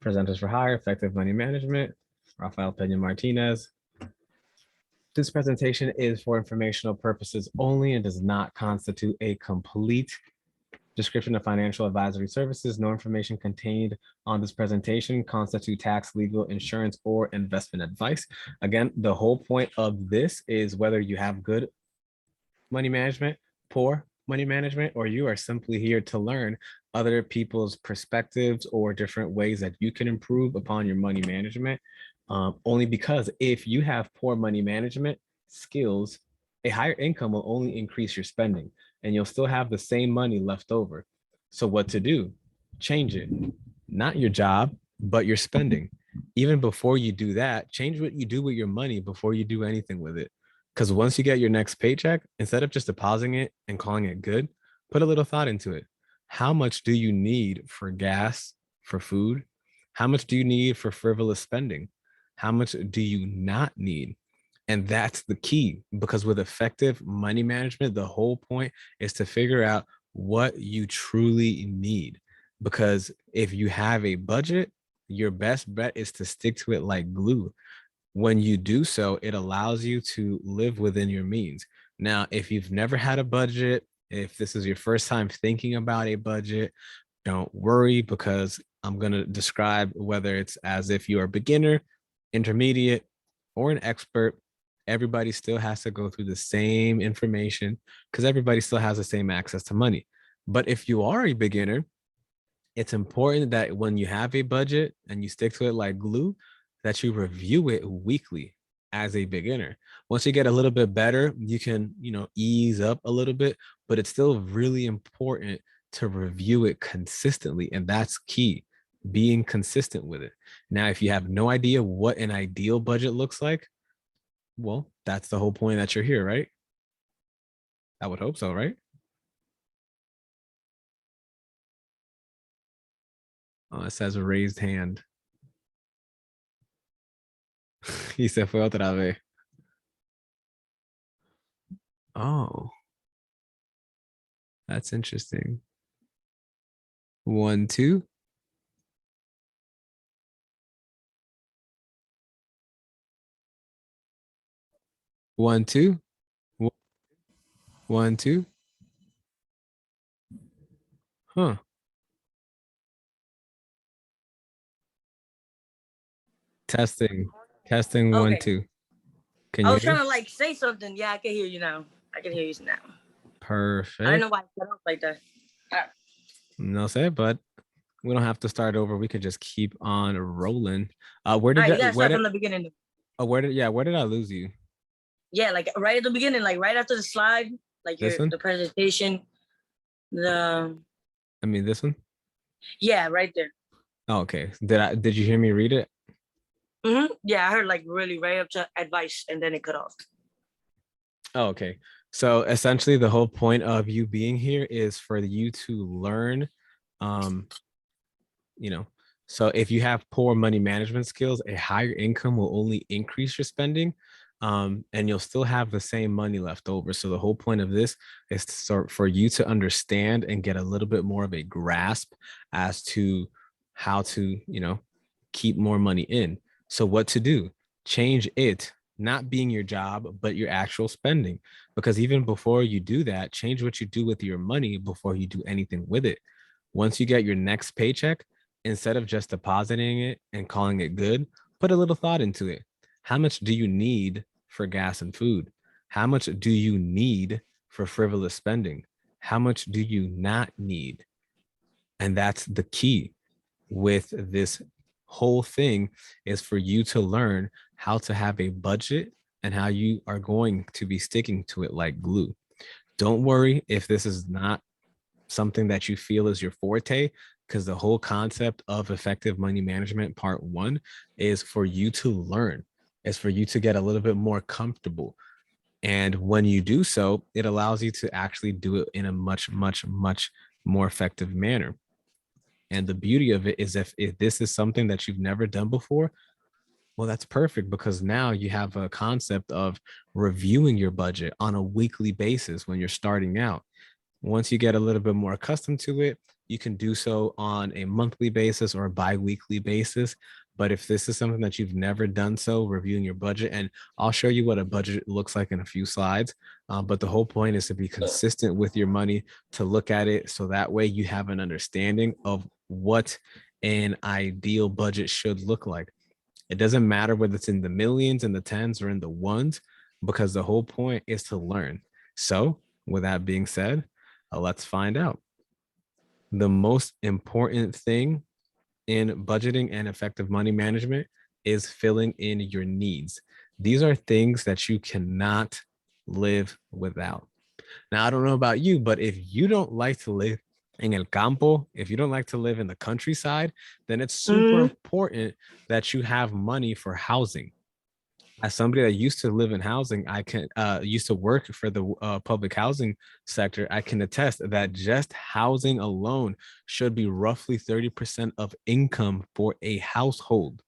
Presenters for Hire, Effective Money Management, Rafael Pena Martinez. This presentation is for informational purposes only and does not constitute a complete description of financial advisory services. No information contained on this presentation constitute tax, legal, insurance, or investment advice. Again, the whole point of this is whether you have good money management, poor money management, or you are simply here to learn other people's perspectives or different ways that you can improve upon your money management. Only because if you have poor money management skills, a higher income will only increase your spending and you'll still have the same money left over. So what to do? Change it. Not your job, but your spending. Even before you do that, change what you do with your money before you do anything with it. Because once you get your next paycheck, instead of just depositing it and calling it good, put a little thought into it. How much do you need for gas, for food? How much do you need for frivolous spending? How much do you not need? And that's the key, because with effective money management, the whole point is to figure out what you truly need. Because if you have a budget, your best bet is to stick to it like glue. When you do so, it allows you to live within your means. Now, if you've never had a budget, if this is your first time thinking about a budget, don't worry, because I'm going to describe whether it's as if you're a beginner, intermediate, or an expert. Everybody still has to go through the same information because everybody still has the same access to money. But if you are a beginner, it's important that when you have a budget and you stick to it like glue, that you review it weekly as a beginner. Once you get a little bit better, you can, ease up a little bit, but it's still really important to review it consistently. And that's key, being consistent with it. Now, if you have no idea what an ideal budget looks like, well, that's the whole point that you're here, right? I would hope so, right? Oh, it says a raised hand. Y se fue otra vez. Oh, that's interesting. 1, 2. 1, 2. 1, 2. Huh. Testing. Testing. 1, Okay. 2. Can I you was hear? trying to say something. Yeah, I can hear you now. I can hear you now. Perfect. I don't know why I cut off like that. No say, but we don't have to start over. We could just keep on rolling. Where All did right, you that, gotta start from the beginning. where did I lose you? Yeah, like right at the beginning, like right after the slide, like This one? the presentation. This one? Yeah, right there. Oh, okay. Did you hear me read it? Yeah, I heard like really right up to advice and then it cut off. Oh, okay. So essentially the whole point of you being here is for you to learn, so if you have poor money management skills, a higher income will only increase your spending, and you'll still have the same money left over. So the whole point of this is for you to understand and get a little bit more of a grasp as to how to, keep more money in. So what to do? Change it, not being your job, but your actual spending. Because even before you do that, change what you do with your money before you do anything with it. Once you get your next paycheck, instead of just depositing it and calling it good, put a little thought into it. How much do you need for gas and food? How much do you need for frivolous spending? How much do you not need? And that's the key with this whole thing, is for you to learn how to have a budget and how you are going to be sticking to it like glue. Don't worry if this is not something that you feel is your forte, because the whole concept of effective money management part 1 is for you to learn, is for you to get a little bit more comfortable. And when you do so, it allows you to actually do it in a much, much, much more effective manner. And the beauty of it is if this is something that you've never done before, well, that's perfect, because now you have a concept of reviewing your budget on a weekly basis when you're starting out. Once you get a little bit more accustomed to it, you can do so on a monthly basis or a bi-weekly basis. But if this is something that you've never done, so reviewing your budget, and I'll show you what a budget looks like in a few slides. But the whole point is to be consistent with your money, to look at it so that way you have an understanding of what an ideal budget should look like. It doesn't matter whether it's in the millions, in the tens, or in the ones, because the whole point is to learn. So, with that being said, let's find out. The most important thing in budgeting and effective money management is filling in your needs. These are things that you cannot live without. Now, I don't know about you, but if you don't like to live in el campo, if you don't like to live in the countryside, then it's super important that you have money for housing. As somebody that used to live in housing, I can used to work for the public housing sector. I can attest that just housing alone should be roughly 30% of income for a household.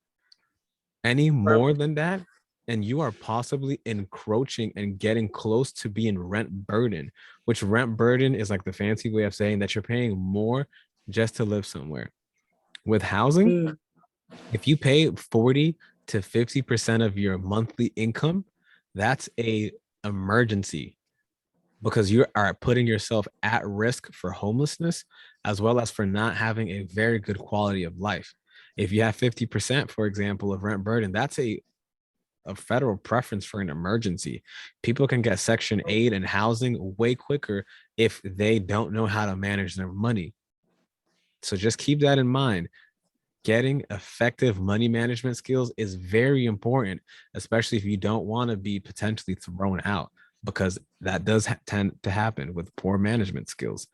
Any more than that, and you are possibly encroaching and getting close to being rent burden, which rent burden is like the fancy way of saying that you're paying more just to live somewhere. With housing, if you pay 40 to 50% of your monthly income, that's a emergency, because you are putting yourself at risk for homelessness, as well as for not having a very good quality of life. If you have 50%, for example, of rent burden, that's a federal preference for an emergency. People can get Section 8 and housing way quicker if they don't know how to manage their money. So just keep that in mind. Getting effective money management skills is very important, especially if you don't want to be potentially thrown out, because that does tend to happen with poor management skills.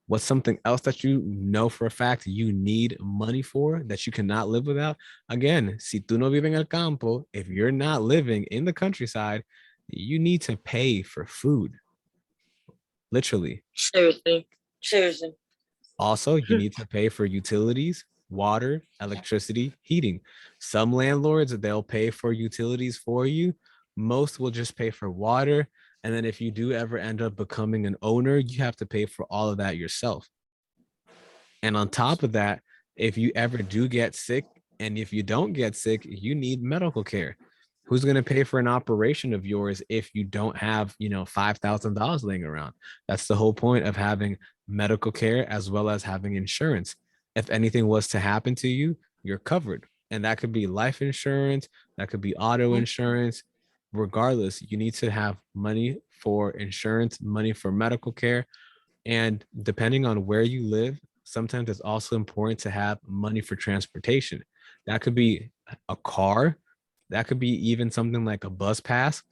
What's something else that you know for a fact you need money for that you cannot live without? Again, si tú no vives en el campo, if you're not living in the countryside, you need to pay for food. Literally. Seriously. Also, you need to pay for utilities, water, electricity, heating. Some landlords, they'll pay for utilities for you. Most will just pay for water. And then if you do ever end up becoming an owner, you have to pay for all of that yourself. And on top of that, if you ever do get sick, and if you don't get sick, you need medical care. Who's going to pay for an operation of yours if you don't have, $5,000 laying around? That's the whole point of having medical care, as well as having insurance. If anything was to happen to you, you're covered. And that could be life insurance, that could be auto insurance. Regardless, you need to have money for insurance, money for medical care. And depending on where you live, sometimes it's also important to have money for transportation. That could be a car, that could be even something like a bus pass,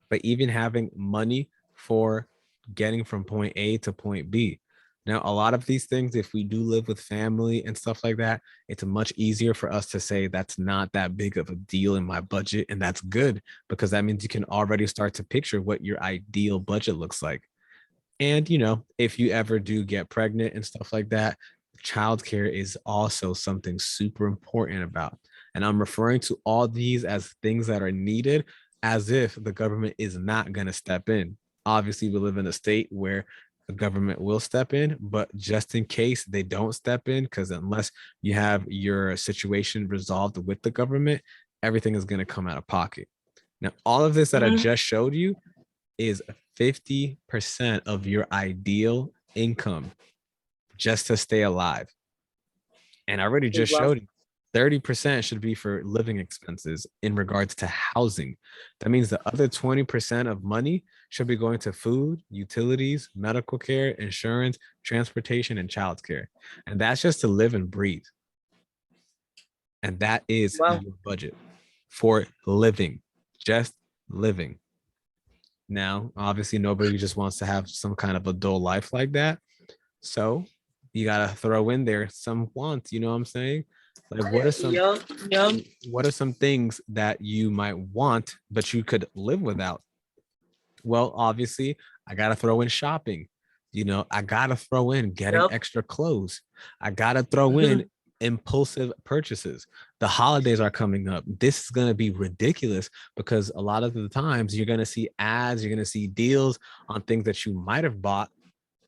but even having money for getting from point A to point B. Now, a lot of these things, if we do live with family and stuff like that, it's much easier for us to say that's not that big of a deal in my budget. And that's good, because that means you can already start to picture what your ideal budget looks like. And, if you ever do get pregnant and stuff like that, childcare is also something super important about. And I'm referring to all these as things that are needed, as if the government is not going to step in. Obviously, we live in a state where the government will step in, but just in case they don't step in, because unless you have your situation resolved with the government, everything is going to come out of pocket. Now, all of this that I just showed you is 50% of your ideal income just to stay alive. And I already just showed you 30% should be for living expenses in regards to housing. That means the other 20% of money should be going to food, utilities, medical care, insurance, transportation, and childcare. And that's just to live and breathe. And that is your budget for living, just living. Now, obviously, nobody just wants to have some kind of a dull life like that. So you got to throw in there some wants, you know what I'm saying? Like, what are some things that you might want, but you could live without? Well, obviously, I got to throw in shopping. I got to throw in getting extra clothes. I got to throw in impulsive purchases. The holidays are coming up. This is going to be ridiculous, because a lot of the times you're going to see ads, you're going to see deals on things that you might have bought,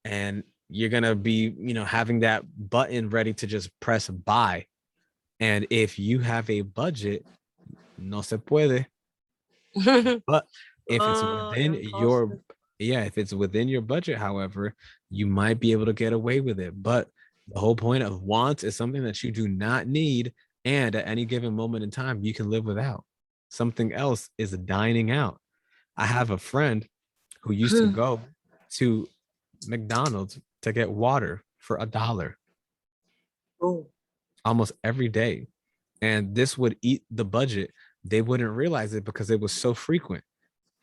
and you're gonna be, having that button ready to just press buy. And if you have a budget, no se puede. But if it's Oh, within your, impulsive. yeah, if it's within your budget, however, you might be able to get away with it. But the whole point of wants is something that you do not need, and at any given moment in time, you can live without. Something else is dining out. I have a friend who used to go to McDonald's to get water for $1 Oh. almost every day. And this would eat the budget. They wouldn't realize it because it was so frequent.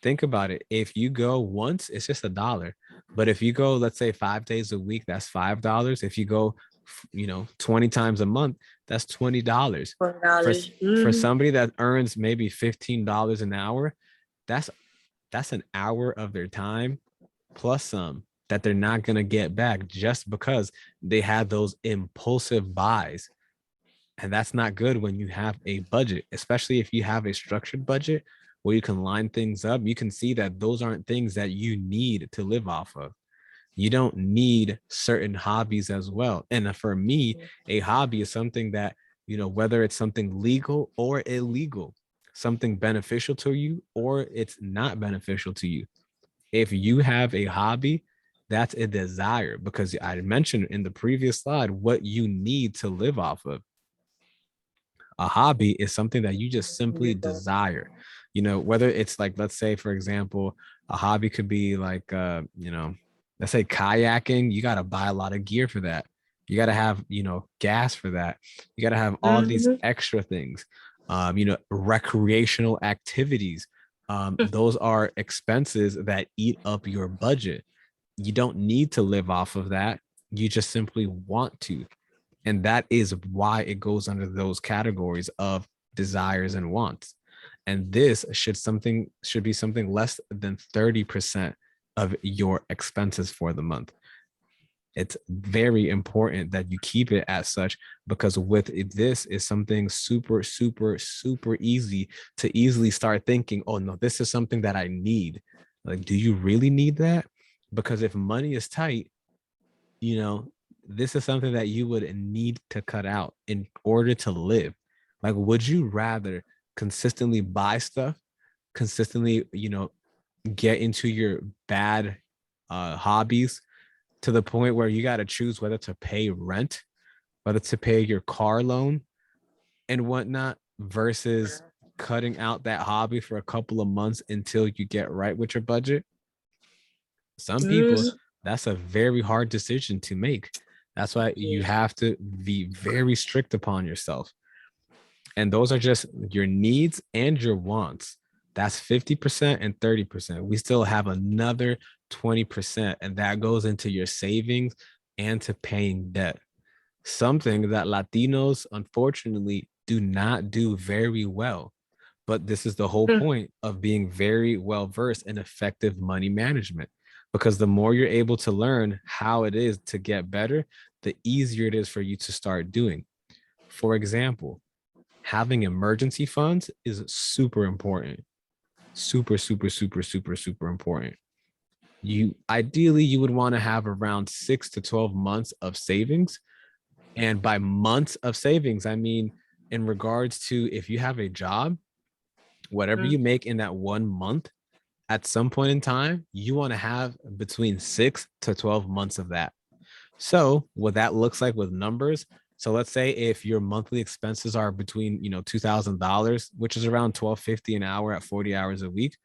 Think about it. If you go once, it's just $1. But if you go, let's say 5 days a week, that's $5. If you go, 20 times a month, that's $20. For $4. for Mm. somebody that earns maybe $15 an hour, that's that's an hour of their time plus some that they're not going to get back just because they had those impulsive buys. And that's not good when you have a budget, especially if you have a structured budget where you can line things up. You can see that those aren't things that you need to live off of. You don't need certain hobbies as well. And for me, a hobby is something that, whether it's something legal or illegal, something beneficial to you or it's not beneficial to you. If you have a hobby, that's a desire, because I mentioned in the previous slide what you need to live off of. A hobby is something that you just simply desire, whether it's like, let's say, for example, a hobby could be like, let's say kayaking. You got to buy a lot of gear for that. You got to have, gas for that. You got to have all these Mhm. extra things. Recreational activities. Those are expenses that eat up your budget. You don't need to live off of that. You just simply want to. And that is why it goes under those categories of desires and wants. And this should be something less than 30% of your expenses for the month. It's very important that you keep it as such, because with this is something super, super, super easy to easily start thinking, oh no, this is something that I need. Like, do you really need that? Because if money is tight, you know, this is something that you would need to cut out in order to live. Like, would you rather consistently buy stuff, consistently, get into your bad hobbies to the point where you got to choose whether to pay rent, whether to pay your car loan and whatnot, versus cutting out that hobby for a couple of months until you get right with your budget? Some people, Mhm. that's a very hard decision to make. That's why you have to be very strict upon yourself. And those are just your needs and your wants. That's 50% and 30%. We still have another 20%, and that goes into your savings and to paying debt. Something that Latinos, unfortunately, do not do very well. But this is the whole point of being very well versed in effective money management, because the more you're able to learn how it is to get better, the easier it is for you to start doing. For example, having emergency funds is super important. Super, super, super, super, super important. You would want to have around 6 to 12 months of savings. And by months of savings, I mean in regards to, if you have a job, whatever you make in that 1 month, at some point in time, you want to have between 6 to 12 months of that. So what that looks like with numbers. So let's say if your monthly expenses are between, $2,000, which is around $12.50 an hour at 40 hours a week,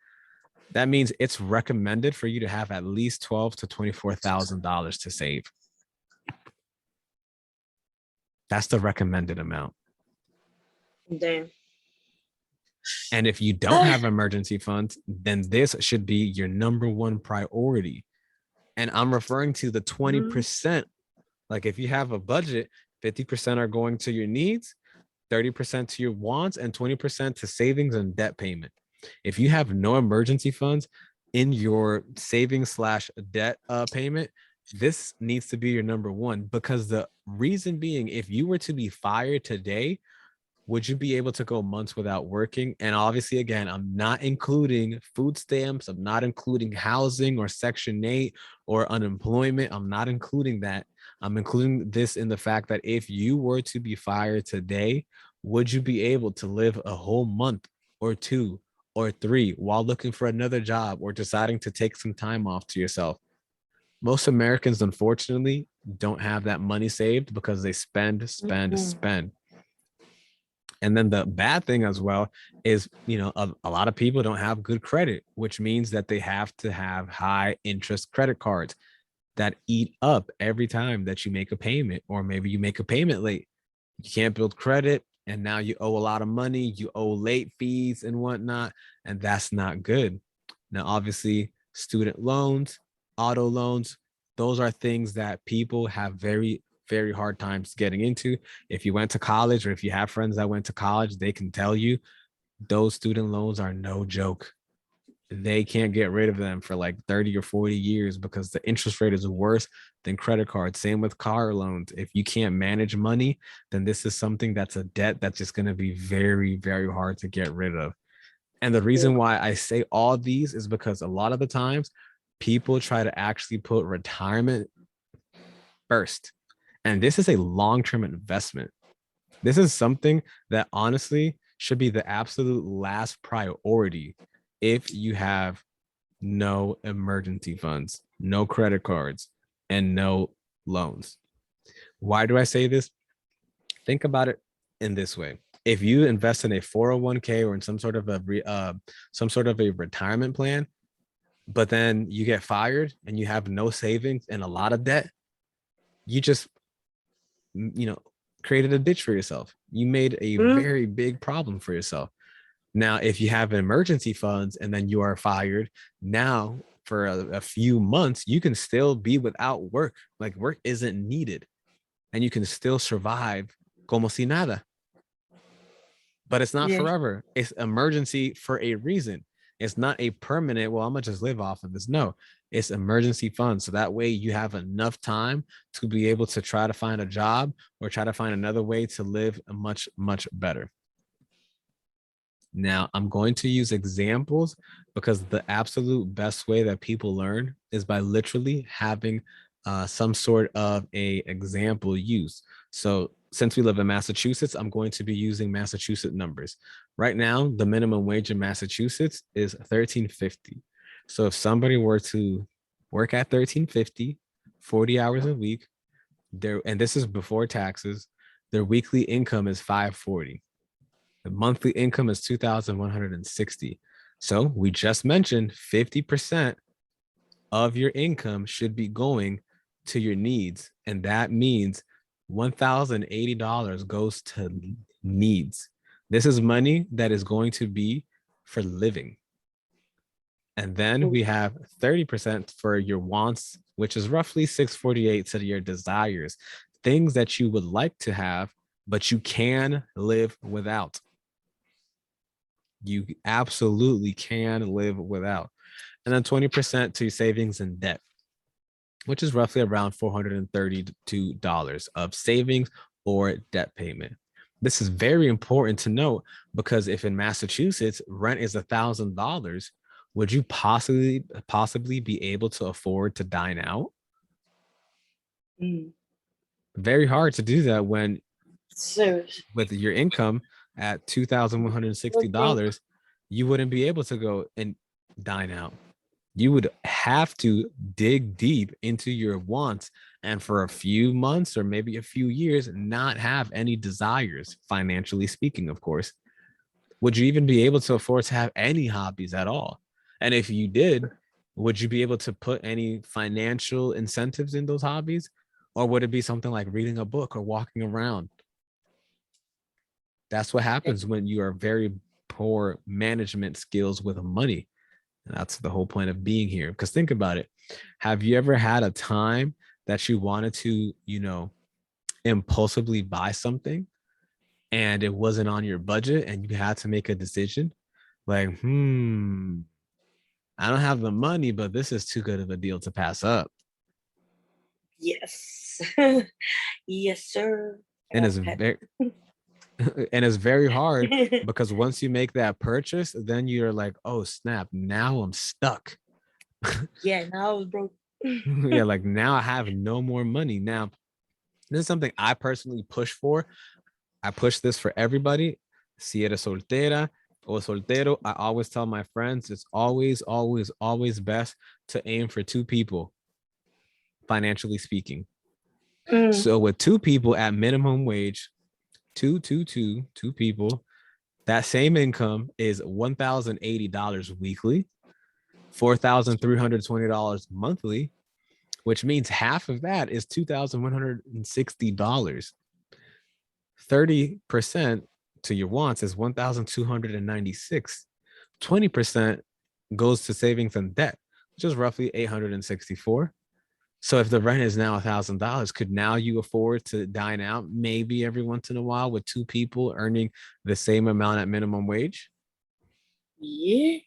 that means it's recommended for you to have at least $12,000 to $24,000 to save. That's the recommended amount. Damn. And if you don't have emergency funds, then this should be your number one priority. And I'm referring to the 20%. Like, if you have a budget, 50% are going to your needs, 30% to your wants, and 20% to savings and debt payment. If you have no emergency funds in your savings slash debt payment, this needs to be your number one, because the reason being, if you were to be fired today, would you be able to go months without working? And obviously, again, I'm not including food stamps. I'm not including housing or Section 8 or unemployment. I'm not including that. I'm including this in the fact that if you were to be fired today, would you be able to live a whole month or two or three while looking for another job or deciding to take some time off to yourself? Most Americans, unfortunately, don't have that money saved because they spend, spend, Mhm. spend. And then the bad thing as well is, a lot of people don't have good credit, which means that they have to have high interest credit cards that eat up every time that you make a payment, or maybe you make a payment late. You can't build credit, and now you owe a lot of money. You owe late fees and whatnot, and that's not good. Now, obviously, student loans, auto loans, those are things that people have very, very hard times getting into. If you went to college, or if you have friends that went to college, they can tell you those student loans are no joke. They can't get rid of them for like 30 or 40 years because the interest rate is worse than credit cards. Same with car loans. If you can't manage money, then this is something that's a debt that's just going to be very, very hard to get rid of. And the Yeah. reason why I say all these is because a lot of the times people try to actually put retirement first. And this is a long-term investment. This is something that honestly should be the absolute last priority if you have no emergency funds, no credit cards, and no loans. Why do I say this? Think about it in this way. If you invest in a 401k or in some sort of a retirement plan, but then you get fired and you have no savings and a lot of debt, you just created a ditch for yourself. You made a Mhm. very big problem for yourself. Now, if you have emergency funds and then you are fired, now for a few months, you can still be without work. Like work isn't needed and you can still survive como si nada. But it's not Yeah. forever. It's emergency for a reason. It's not a permanent, well, I'm gonna just live off of this. No, it's emergency funds. So that way you have enough time to be able to try to find a job or try to find another way to live much, much better. Now, I'm going to use examples because the absolute best way that people learn is by literally having some sort of a example use. So since we live in Massachusetts, I'm going to be using Massachusetts numbers. Right now, the minimum wage in Massachusetts is $13.50. So if somebody were to work at $13.50, 40 hours a week, and this is before taxes, their weekly income is $540. The monthly income is 2,160. So we just mentioned 50% of your income should be going to your needs. And that means $1,080 goes to needs. This is money that is going to be for living. And then we have 30% for your wants, which is roughly 648 to your desires, things that you would like to have, but you can live without. You absolutely can live without. And then 20% to savings and debt, which is roughly around $432 of savings or debt payment. This is very important to note because if in Massachusetts rent is $1,000, would you possibly be able to afford to dine out? Mm. Very hard to do that when Serious. with your income at Okay. $2,160, you wouldn't be able to go and dine out. You would have to dig deep into your wants and for a few months or maybe a few years, not have any desires, financially speaking, of course. Would you even be able to afford to have any hobbies at all? And if you did, would you be able to put any financial incentives in those hobbies? Or would it be something like reading a book or walking around? That's what happens when you are very poor management skills with money. And that's the whole point of being here. Because think about it. Have you ever had a time that you wanted to, impulsively buy something and it wasn't on your budget and you had to make a decision? Like, I don't have the money, but this is too good of a deal to pass up. Yes. Yes, sir. I And got it's pet. very And it's very hard because once you make that purchase, then you're like, oh snap, now I'm stuck. Yeah, now I was broke. Yeah, like now I have no more money. Now, this is something I personally push for. I push this for everybody. Si eres soltera or soltero, I always tell my friends it's always, always, always best to aim for two people, financially speaking. So with two people at minimum wage, two people, that same income is $1,080 weekly, $4,320 monthly, which means half of that is $2,160. 30% to your wants is 1,296. 20% goes to savings and debt, which is roughly 864. So if the rent is now $1,000, could now you afford to dine out maybe every once in a while with two people earning the same amount at minimum wage? Yeah,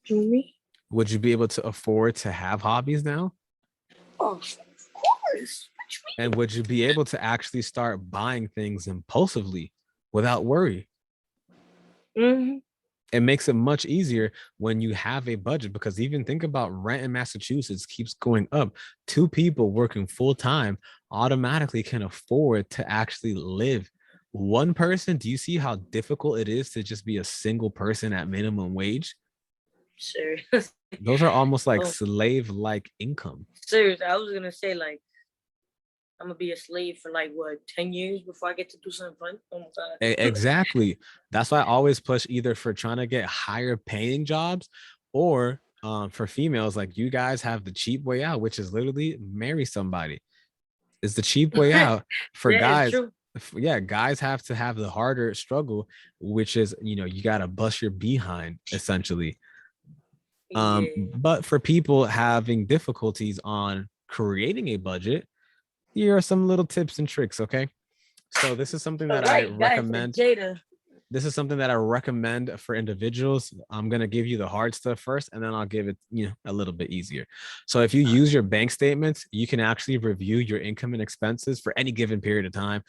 you mean? Would you be able to afford to have hobbies now? Oh, of course. What you And would you be able to actually start buying things impulsively without worry? mean? It makes it much easier when you have a budget, because even think about rent in Massachusetts keeps going up. Two people working full time automatically can afford to actually live. One person, do you see how difficult it is to just be a single person at minimum wage? Serious. Those are almost like Oh, slave like income. serious. I was gonna say like I'm gonna be a slave for like what 10 years before I get to do something fun. Oh my god. Exactly. That's why I always push either for trying to get higher paying jobs, or for females, like you guys have the cheap way out, which is literally marry somebody. It's the cheap way out. For Yeah, it's guys, true. yeah, guys have to have the harder struggle, which is, you got to bust your behind essentially. Yeah. But for people having difficulties on creating a budget, here are some little tips and tricks, okay? So this is something All that I right, guys, for recommend. Jada. This is something that I recommend for individuals. I'm going to give you the hard stuff first, and then I'll give it, a little bit easier. So if you use your bank statements, you can actually review your income and expenses for any given period of time.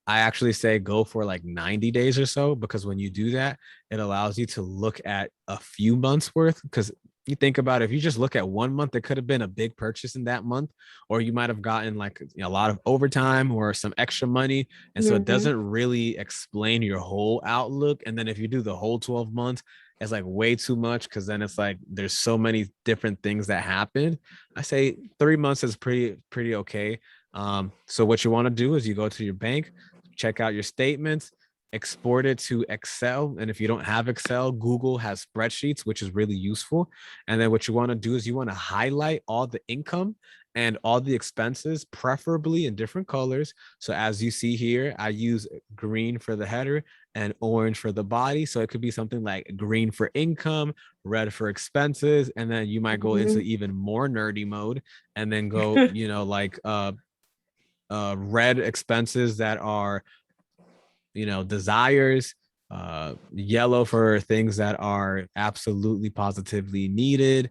I actually say go for like 90 days or so, because when you do that, it allows you to look at a few months worth. Because you think about it, if you just look at 1 month, it could have been a big purchase in that month, or you might have gotten like a lot of overtime or some extra money. And so it Mm-hmm. doesn't really explain your whole outlook. And then if you do the whole 12 months, it's like way too much, because then it's like there's so many different things that happen. I say 3 months is pretty okay. So what you want to do is you go to your bank, check out your statements, export it to Excel. And if you don't have Excel, Google has spreadsheets, which is really useful. And then what you want to do is you want to highlight all the income and all the expenses, preferably in different colors. So as you see here, I use green for the header and orange for the body. So it could be something like green for income, red for expenses, and then you might go into Mm-hmm. even more nerdy mode and then go, like red expenses that are, desires, yellow for things that are absolutely positively needed,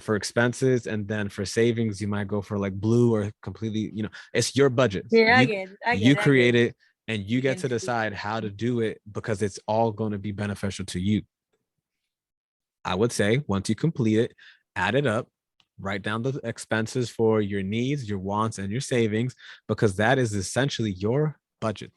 for expenses, and then for savings you might go for like blue, or completely, it's your budget. Yeah, I you get it. I get you it. I get create it. it, and you You get getting to decide stupid. how to do it, because it's all going to be beneficial to you. I would say once you complete it, add it up, write down the expenses for your needs, your wants, and your savings, because that is essentially your budget.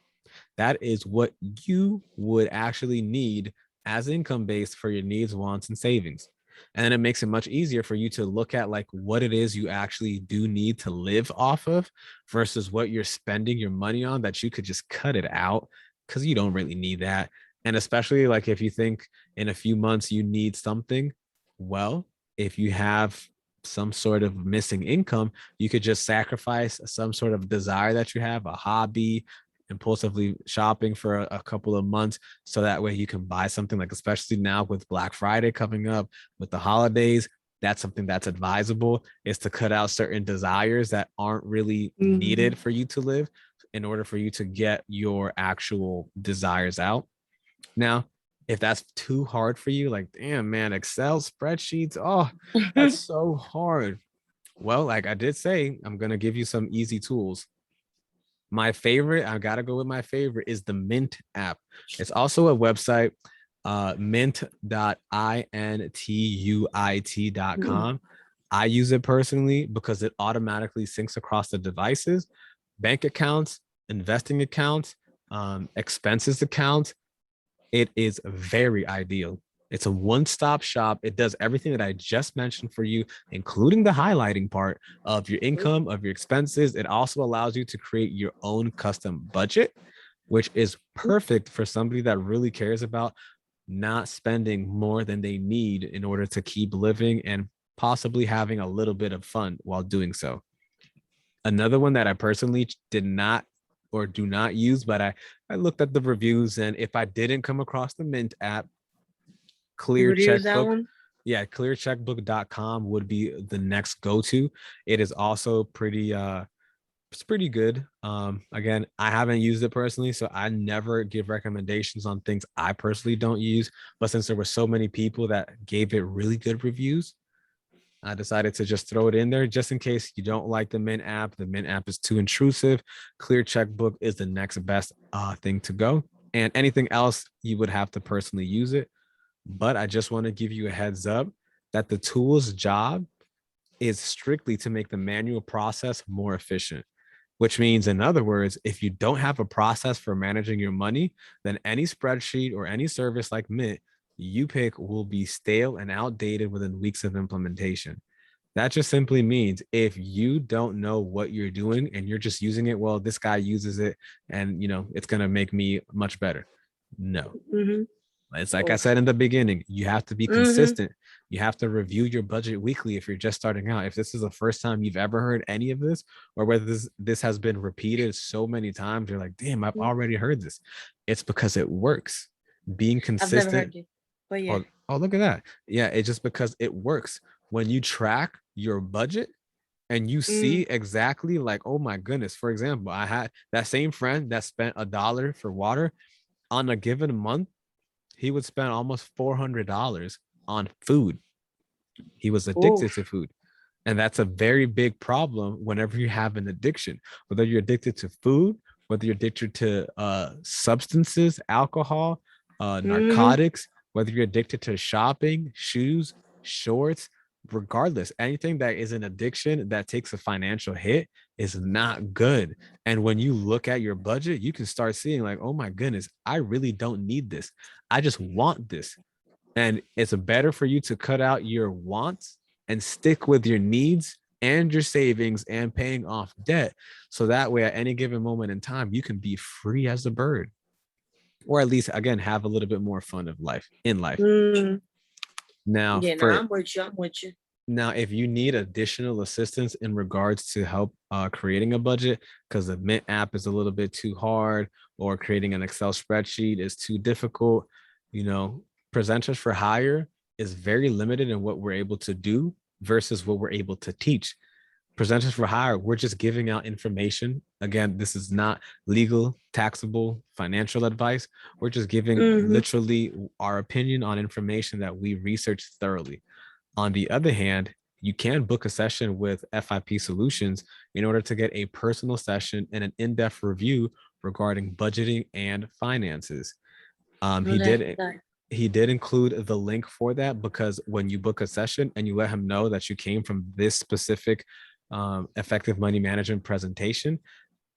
That is what you would actually need as income based for your needs, wants, and savings. And then it makes it much easier for you to look at like what it is you actually do need to live off of versus what you're spending your money on, that you could just cut it out because you don't really need that. And especially like if you think in a few months you need something, well, if you have some sort of missing income, you could just sacrifice some sort of desire that you have, a hobby, impulsively shopping for a couple of months, so that way you can buy something, like especially now with Black Friday coming up, with the holidays. That's something that's advisable, is to cut out certain desires that aren't really Mm-hmm. needed for you to live, in order for you to get your actual desires out. Now, if that's too hard for you, like, damn, man, Excel spreadsheets, oh, that's so hard. Well, like I did say, I'm going to give you some easy tools. My favorite, I gotta go with my favorite, is the Mint app. It's also a website, mint.intuit.com. I use it personally because it automatically syncs across the devices, bank accounts, investing accounts, expenses accounts. It is very ideal. It's a one-stop shop. It does everything that I just mentioned for you, including the highlighting part of your income, of your expenses. It also allows you to create your own custom budget, which is perfect for somebody that really cares about not spending more than they need in order to keep living and possibly having a little bit of fun while doing so. Another one that I personally did not or do not use, but I looked at the reviews, and if I didn't come across the Mint app, You Clear would use that Checkbook, one? yeah, clearcheckbook.com would be the next go-to. It is also pretty it's pretty good. Again, I haven't used it personally, so I never give recommendations on things I personally don't use. But since there were so many people that gave it really good reviews, I decided to just throw it in there just in case you don't like the Mint app. The Mint app is too intrusive. Clear Checkbook is the next best thing to go. And anything else, you would have to personally use it. But I just want to give you a heads up that the tool's job is strictly to make the manual process more efficient, which means, in other words, if you don't have a process for managing your money, then any spreadsheet or any service like Mint you pick will be stale and outdated within weeks of implementation. That just simply means if you don't know what you're doing and you're just using it, well, this guy uses it and it's going to make me much better. No, Mm-hmm. it's like I said in the beginning, you have to be Mm-hmm. consistent. You have to review your budget weekly if you're just starting out. If this is the first time you've ever heard any of this, or whether this has been repeated so many times, you're like, damn, I've already heard this. It's because it works. Being I've never consistent. heard it, but yeah. Oh, look at that. Yeah, it's just because it works. When you track your budget and you see Mm. exactly like, oh my goodness, for example, I had that same friend that spent $1 for water on a given month. He would spend almost $400 on food. He was Oh. addicted to food. And that's a very big problem whenever you have an addiction, whether you're addicted to food, whether you're addicted to substances, alcohol, Mm-hmm. narcotics, whether you're addicted to shopping, shoes, shorts, regardless, anything that is an addiction that takes a financial hit is not good. And when you look at your budget, you can start seeing like, oh my goodness, I really don't need this. I just want this. And it's better for you to cut out your wants and stick with your needs and your savings and paying off debt. So that way, at any given moment in time, you can be free as a bird, or at least, again, have a little bit more fun of life in life. Mm. Now, Yeah, no, for I'm with you. I'm with you. now, if you need additional assistance in regards to help creating a budget, because the Mint app is a little bit too hard, or creating an Excel spreadsheet is too difficult, you know, Presenters for Hire is very limited in what we're able to do versus what we're able to teach. Presenters for Hire, we're just giving out information. Again, this is not legal, taxable, financial advice. We're just giving Mm-hmm. literally our opinion on information that we researched thoroughly. On the other hand, you can book a session with FIP Solutions in order to get a personal session and an in-depth review regarding budgeting and finances. Um, No, he that's did that. he did include the link for that because when you book a session and you let him know that you came from this specific effective money management presentation,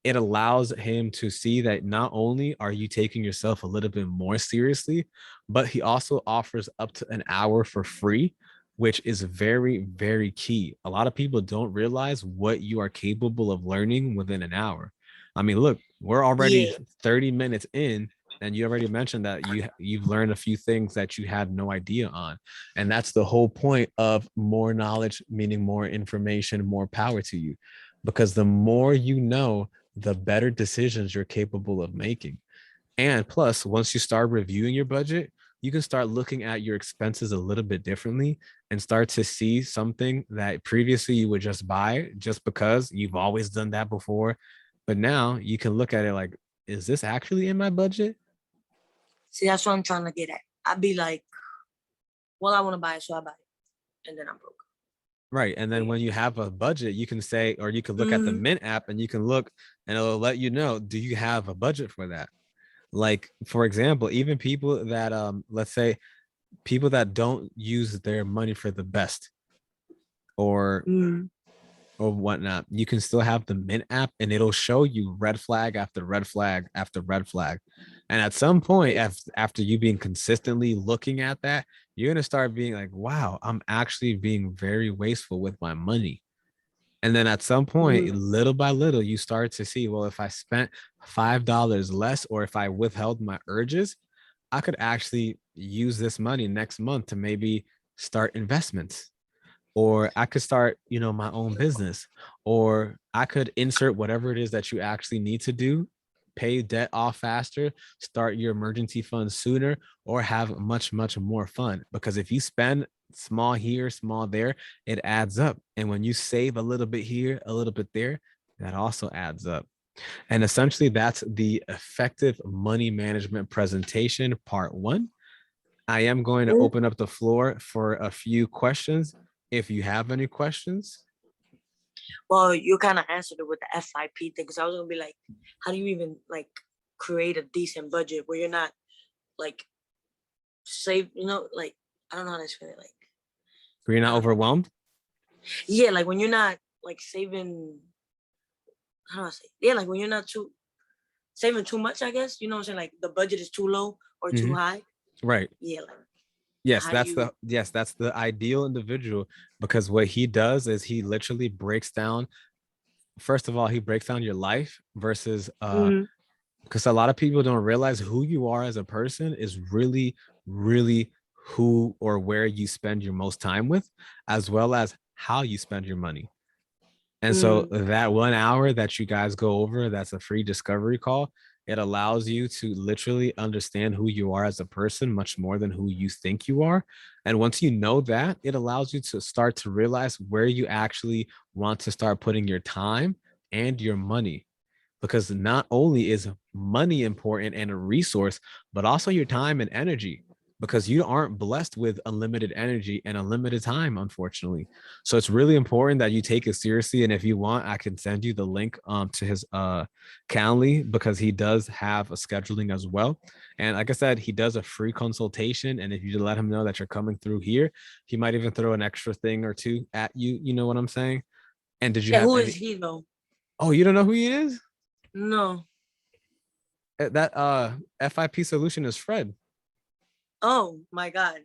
it allows him to see that not only are you taking yourself a little bit more seriously, but he also offers up to an hour for free, which is very, very key. A lot of people don't realize what you are capable of learning within an hour. I mean, look, we're already Yeah. 30 minutes in, and you already mentioned that you've learned a few things that you had no idea on. And that's the whole point of more knowledge, meaning more information, more power to you. Because the more you know, the better decisions you're capable of making. And plus, once you start reviewing your budget, you can start looking at your expenses a little bit differently and start to see something that previously you would just buy just because you've always done that before. But now you can look at it like, is this actually in my budget? See, that's what I'm trying to get at. I'd be like, well, I want to buy it, so I buy it. And then I'm broke. Right. And then when you have a budget, you can say, or you can look at the Mm-hmm. Mint app and you can look and it'll let you know, do you have a budget for that? Like, for example, even people that, let's say people that don't use their money for the best or Mm-hmm. whatnot, you can still have the Mint app and it'll show you red flag after red flag after red flag. And at some point, after you being consistently looking at that, you're gonna start being like, wow, I'm actually being very wasteful with my money. And then at some point, Mm-hmm. little by little, you start to see, well, if I spent $5 less or if I withheld my urges, I could actually use this money next month to maybe start investments, or I could start, my own business, or I could insert whatever it is that you actually need to do, pay debt off faster, start your emergency fund sooner, or have much, much more fun. Because if you spend small here, small there, it adds up. And when you save a little bit here, a little bit there, that also adds up. And essentially, that's the effective money management presentation, part one. I am going to open up the floor for a few questions. If you have any questions. Well, you kind of answered it with the FIP thing, because I was gonna be like, how do you even like create a decent budget where you're not like save, like I don't know how to explain it. Like, You're not overwhelmed? yeah, like when you're not like saving, how do I say? Yeah, like when you're not too saving too much, I guess. You know what I'm saying? Like the budget is too low or too Mhm. high. Right. Yeah, like Yes, how do you? that's the ideal individual, because what he does is he literally breaks down, first of all, he breaks down your life versus Mhm. because a lot of people don't realize who you are as a person is really, really who or where you spend your most time with, as well as how you spend your money. And so Mm. that 1 hour that you guys go over, that's a free discovery call. It allows you to literally understand who you are as a person much more than who you think you are. And once you know that, it allows you to start to realize where you actually want to start putting your time and your money. Because not only is money important and a resource, but also your time and energy, because you aren't blessed with unlimited energy and unlimited time, unfortunately. So it's really important that you take it seriously. And if you want, I can send you the link to his Calendly, because he does have a scheduling as well. And like I said, he does a free consultation. And if you let him know that you're coming through here, he might even throw an extra thing or two at you. You know what I'm saying? And did you Yeah, have who is any? he though? Oh, you don't know who he is? No. That FIP solution is Fred. Oh my God.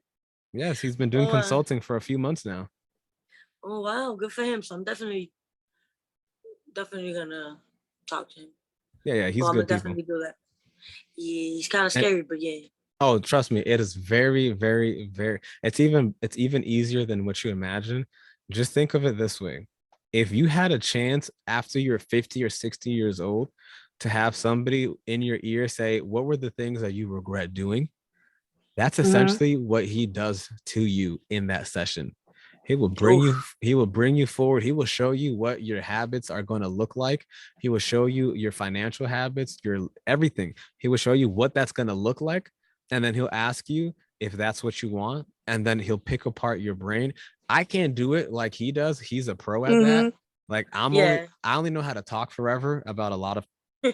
Yes, he's been doing Oh, consulting for a few months now. oh wow, good for him. So I'm definitely gonna talk to him. Yeah, he's Well, I'm gonna good people. definitely do that. Yeah, he's kind of And scary, but yeah. oh, trust me, it is very, very, very. It's even easier than what you imagine. Just think of it this way: if you had a chance after you're 50 or 60 years old to have somebody in your ear say, "What were the things that you regret doing?" That's Mm-hmm. essentially what he does to you in that session. Oof. He will bring you forward. He will show you what your habits are going to look like. He will show you your financial habits, your everything. He will show you what that's going to look like. And then he'll ask you if that's what you want. And then he'll pick apart your brain. I can't do it like he does. He's a pro at that. Mm-hmm. Like Yeah. I only know how to talk forever about a lot of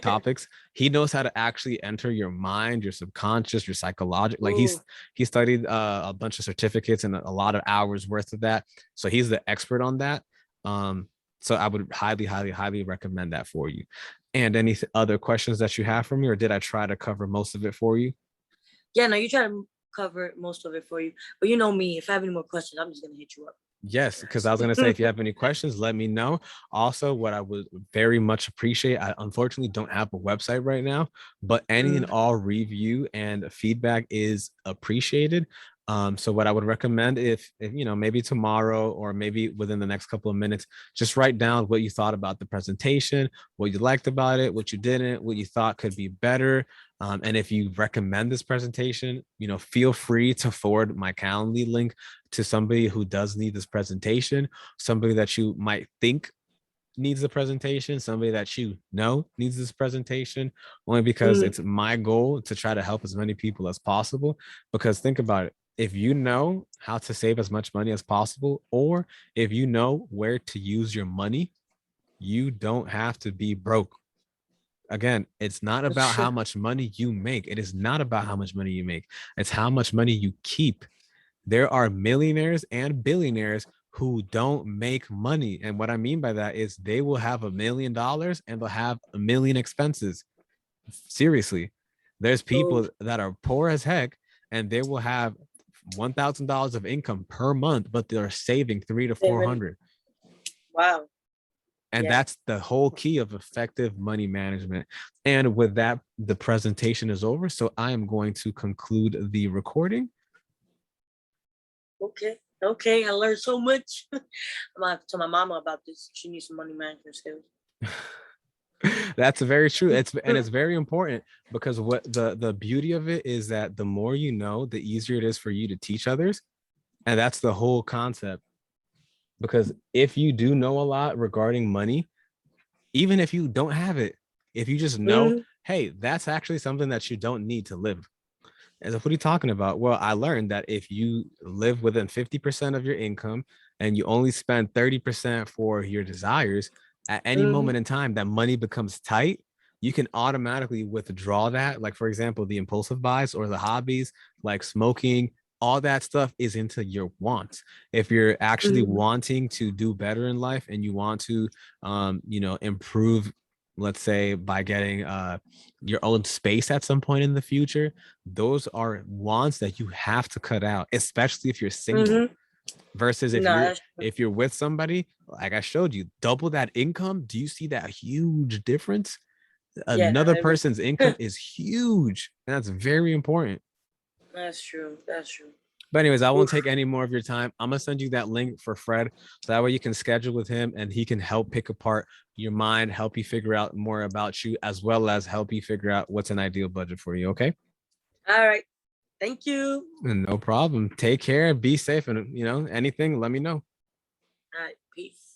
topics. He knows how to actually enter your mind, your subconscious, your psychological. Like Ooh. he studied a bunch of certificates and a lot of hours worth of that. So he's the expert on that. Um, so I would highly, highly, highly recommend that for you. And any other questions that you have for me, or did I try to cover most of it for you? Yeah, no, you try to cover most of it for you. But you know me, if I have any more questions, I'm just gonna hit you up. Yes, because I was going to say, if you have any questions, let me know. Also, what I would very much appreciate, I unfortunately don't have a website right now, but any and Mm. all review and feedback is appreciated. So what I would recommend, if maybe tomorrow or maybe within the next couple of minutes, just write down what you thought about the presentation, what you liked about it, what you didn't, what you thought could be better. And if you recommend this presentation, feel free to forward my Calendly link to somebody who does need this presentation, somebody that you might think needs the presentation, somebody that you know needs this presentation, only because Mm. it's my goal to try to help as many people as possible. Because think about it. if you know how to save as much money as possible, or if you know where to use your money, you don't have to be broke. Again, it's not about how much money you make. It is not about how much money you make. It's how much money you keep. There are millionaires and billionaires who don't make money. And what I mean by that is they will have $1 million and they'll have 1 million expenses. Seriously, there's people that are poor as heck and they will have $1,000 of income per month, but they're saving 300 to 400. Wow. And Yeah. that's the whole key of effective money management. And with that, the presentation is over. So I am going to conclude the recording. Okay. I learned so much. I'm gonna have to tell my mama about this. She needs some money management skills. That's very true. It's very important, because what the beauty of it is that the more you know, the easier it is for you to teach others. And that's the whole concept. Because if you do know a lot regarding money, even if you don't have it, if you just know, hey, that's actually something that you don't need to live. As if, what are you talking about? Well, I learned that if you live within 50% of your income and you only spend 30% for your desires, at any moment in time that money becomes tight, you can automatically withdraw that. Like, for example, the impulsive buys or the hobbies like smoking, all that stuff is into your wants. If you're actually wanting to do better in life and you want to, improve, let's say by getting your own space at some point in the future, those are wants that you have to cut out, especially if you're single. Versus if you're with somebody, like I showed you, double that income. Do you see that huge difference? Another person's income is huge, and that's very important. That's true. But anyways, I won't take any more of your time. I'm gonna send you that link for Fred, so that way you can schedule with him and he can help pick apart your mind, help you figure out more about you, as well as help you figure out what's an ideal budget for you. Okay. All right. Thank you. No problem. Take care. Be safe. And anything, let me know. All right. Peace.